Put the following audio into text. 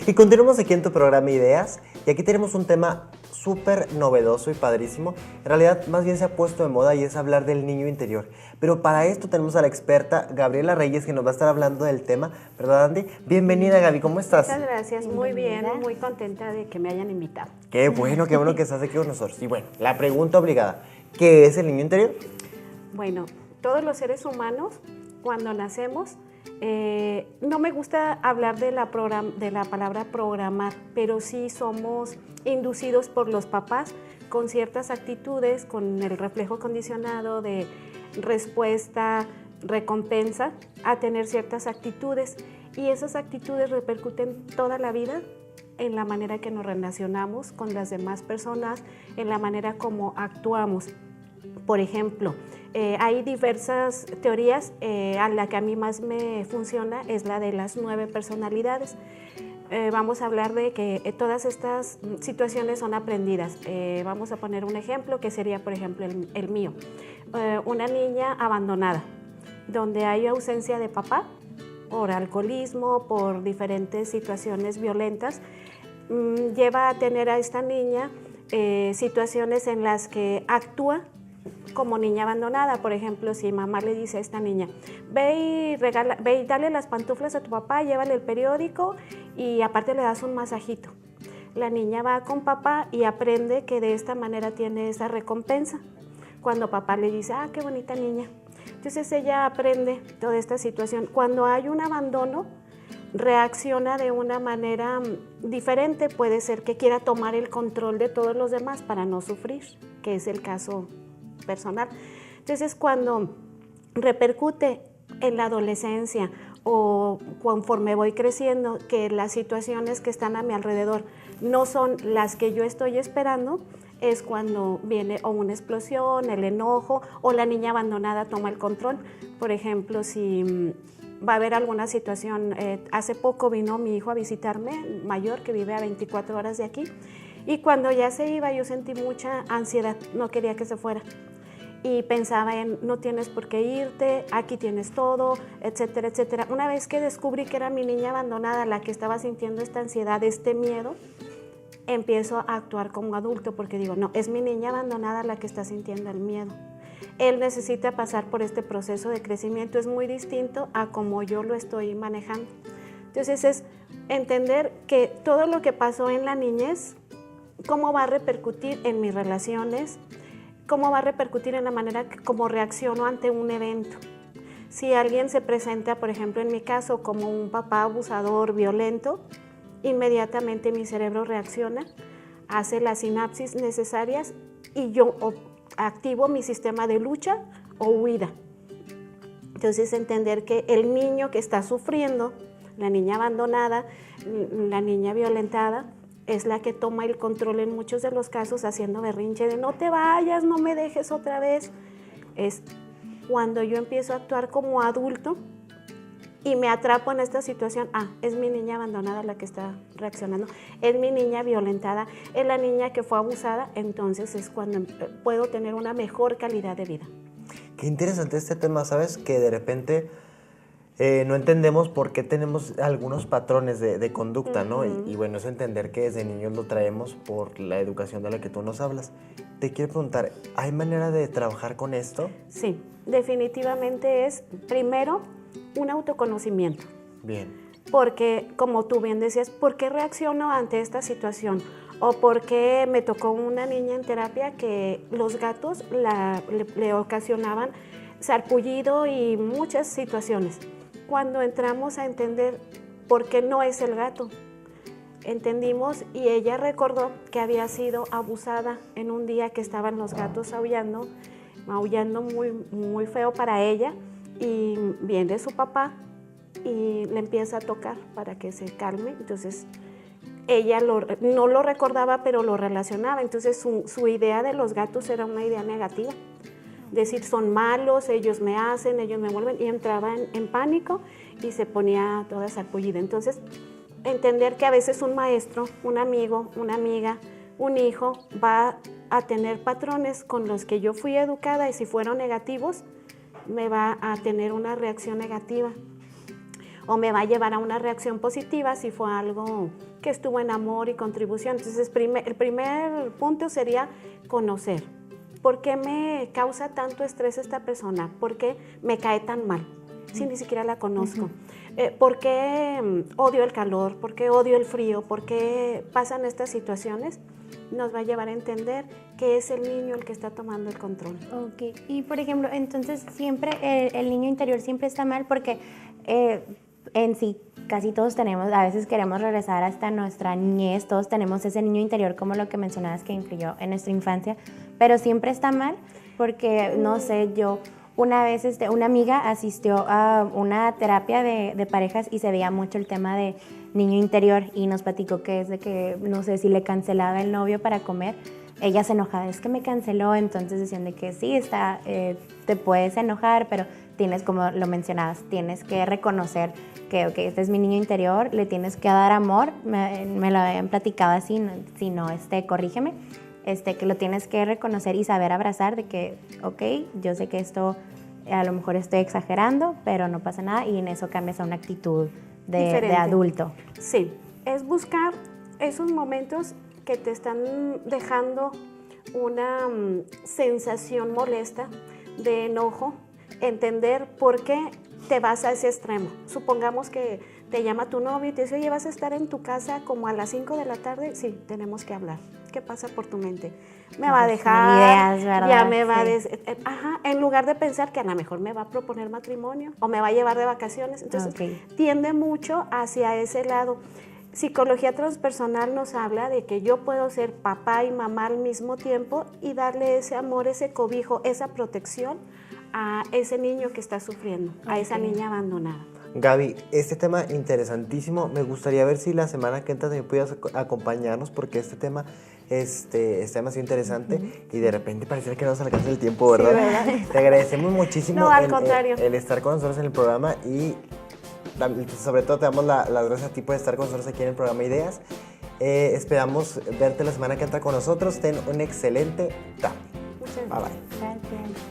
Y continuamos aquí en tu programa Ideas, y aquí tenemos un tema súper novedoso y padrísimo. En realidad, más bien se ha puesto de moda y es hablar del niño interior. Pero para esto tenemos a la experta Gabriela Reyes, que nos va a estar hablando del tema, ¿verdad, Andy? Bienvenida, Gaby, ¿cómo estás? Muchas gracias, muy bien, muy contenta de que me hayan invitado. Qué bueno que estás aquí con nosotros. Y bueno, la pregunta obligada, ¿qué es el niño interior? Bueno, todos los seres humanos, cuando nacemos, no me gusta hablar de la palabra programar, pero sí somos inducidos por los papás con ciertas actitudes, con el reflejo condicionado de respuesta, recompensa, a tener ciertas actitudes. Y esas actitudes repercuten toda la vida en la manera que nos relacionamos con las demás personas, en la manera como actuamos. Por ejemplo, hay diversas teorías, a la que a mí más me funciona es la de las 9 personalidades. Vamos a hablar de que todas estas situaciones son aprendidas. Vamos a poner un ejemplo que sería, por ejemplo, el mío. Una niña abandonada, donde hay ausencia de papá por alcoholismo, por diferentes situaciones violentas, lleva a tener a esta niña situaciones en las que actúa como niña abandonada. Por ejemplo, si mamá le dice a esta niña, ve y dale las pantuflas a tu papá, llévale el periódico y aparte le das un masajito. La niña va con papá y aprende que de esta manera tiene esa recompensa. Cuando papá le dice, ah, qué bonita niña. Entonces ella aprende toda esta situación. Cuando hay un abandono, reacciona de una manera diferente. Puede ser que quiera tomar el control de todos los demás para no sufrir, que es el caso personal. Entonces, cuando repercute en la adolescencia o conforme voy creciendo, que las situaciones que están a mi alrededor no son las que yo estoy esperando, es cuando viene o una explosión, el enojo, o la niña abandonada toma el control. Por ejemplo, si va a haber alguna situación, hace poco vino mi hijo a visitarme, mayor, que vive a 24 horas de aquí, y cuando ya se iba yo sentí mucha ansiedad, no quería que se fuera. Y pensaba en, no tienes por qué irte, aquí tienes todo, etcétera, etcétera. Una vez que descubrí que era mi niña abandonada la que estaba sintiendo esta ansiedad, este miedo, empiezo a actuar como adulto porque digo, no, es mi niña abandonada la que está sintiendo el miedo. Él necesita pasar por este proceso de crecimiento, es muy distinto a como yo lo estoy manejando. Entonces es entender que todo lo que pasó en la niñez, cómo va a repercutir en mis relaciones, cómo va a repercutir en la manera como reacciono ante un evento. Si alguien se presenta, por ejemplo, en mi caso, como un papá abusador, violento, inmediatamente mi cerebro reacciona, hace las sinapsis necesarias y yo activo mi sistema de lucha o huida. Entonces, entender que el niño que está sufriendo, la niña abandonada, la niña violentada, es la que toma el control en muchos de los casos haciendo berrinche de no te vayas, no me dejes otra vez. Es cuando yo empiezo a actuar como adulto y me atrapo en esta situación, es mi niña abandonada la que está reaccionando, es mi niña violentada, es la niña que fue abusada, entonces es cuando puedo tener una mejor calidad de vida. Qué interesante este tema, ¿sabes? Que de repente no entendemos por qué tenemos algunos patrones de conducta, ¿no? Y bueno, es entender que desde niños lo traemos por la educación de la que tú nos hablas. Te quiero preguntar, ¿hay manera de trabajar con esto? Sí, definitivamente es, primero, un autoconocimiento. Bien. Porque, como tú bien decías, ¿por qué reacciono ante esta situación? O por qué me tocó una niña en terapia que los gatos le ocasionaban sarpullido y muchas situaciones. Cuando entramos a entender por qué no es el gato, entendimos y ella recordó que había sido abusada en un día que estaban los gatos maullando muy, muy feo para ella, y viene su papá y le empieza a tocar para que se calme. Entonces ella no lo recordaba, pero lo relacionaba. Entonces su idea de los gatos era una idea negativa. Decir, son malos, ellos me hacen, ellos me vuelven, y entraba en pánico y se ponía toda sarpullida. Entonces, entender que a veces un maestro, un amigo, una amiga, un hijo va a tener patrones con los que yo fui educada, y si fueron negativos, me va a tener una reacción negativa. o me va a llevar a una reacción positiva si fue algo que estuvo en amor y contribución. Entonces, el primer punto sería conocer. ¿Por qué me causa tanto estrés esta persona? ¿Por qué me cae tan mal? Si ni siquiera la conozco. ¿Por qué odio el calor? ¿Por qué odio el frío? ¿Por qué pasan estas situaciones? Nos va a llevar a entender que es el niño el que está tomando el control. Ok, y por ejemplo, entonces siempre el niño interior siempre está mal porque en sí casi todos tenemos, a veces queremos regresar hasta nuestra niñez, todos tenemos ese niño interior como lo que mencionabas que influyó en nuestra infancia, pero siempre está mal porque, no sé, yo una vez una amiga asistió a una terapia de parejas y se veía mucho el tema de niño interior y nos platicó que es de que, no sé, si le cancelaba el novio para comer, ella se enojaba, es que me canceló, entonces decían de que sí, te puedes enojar, pero tienes, como lo mencionabas, tienes que reconocer que okay, este es mi niño interior, le tienes que dar amor, me lo habían platicado así, si no, corrígeme, que lo tienes que reconocer y saber abrazar de que, ok, yo sé que esto a lo mejor estoy exagerando, pero no pasa nada y en eso cambias a una actitud de adulto. Sí, es buscar esos momentos que te están dejando una sensación molesta de enojo, entender por qué te vas a ese extremo. Supongamos que te llama tu novio y te dice, oye, ¿vas a estar en tu casa como a las 5 de la tarde? Sí, tenemos que hablar. ¿Qué pasa por tu mente? Me va a dejar, ideas, ¿verdad? ya me va en lugar de pensar que a lo mejor me va a proponer matrimonio o me va a llevar de vacaciones. Entonces, tiende mucho hacia ese lado. Psicología transpersonal nos habla de que yo puedo ser papá y mamá al mismo tiempo y darle ese amor, ese cobijo, esa protección a ese niño que está sufriendo, a esa niña abandonada. Gaby, este tema interesantísimo. Me gustaría ver si la semana que entra también pudieras acompañarnos porque este tema está demasiado interesante y de repente pareciera que no nos alcanza el tiempo, ¿verdad? Sí, ¿verdad? Te agradecemos muchísimo No, al contrario. el estar con nosotros en el programa y sobre todo te damos las gracias a ti por estar con nosotros aquí en el programa Ideas. Esperamos verte la semana que entra con nosotros. Ten un excelente tarde. Muchas gracias. Gracias.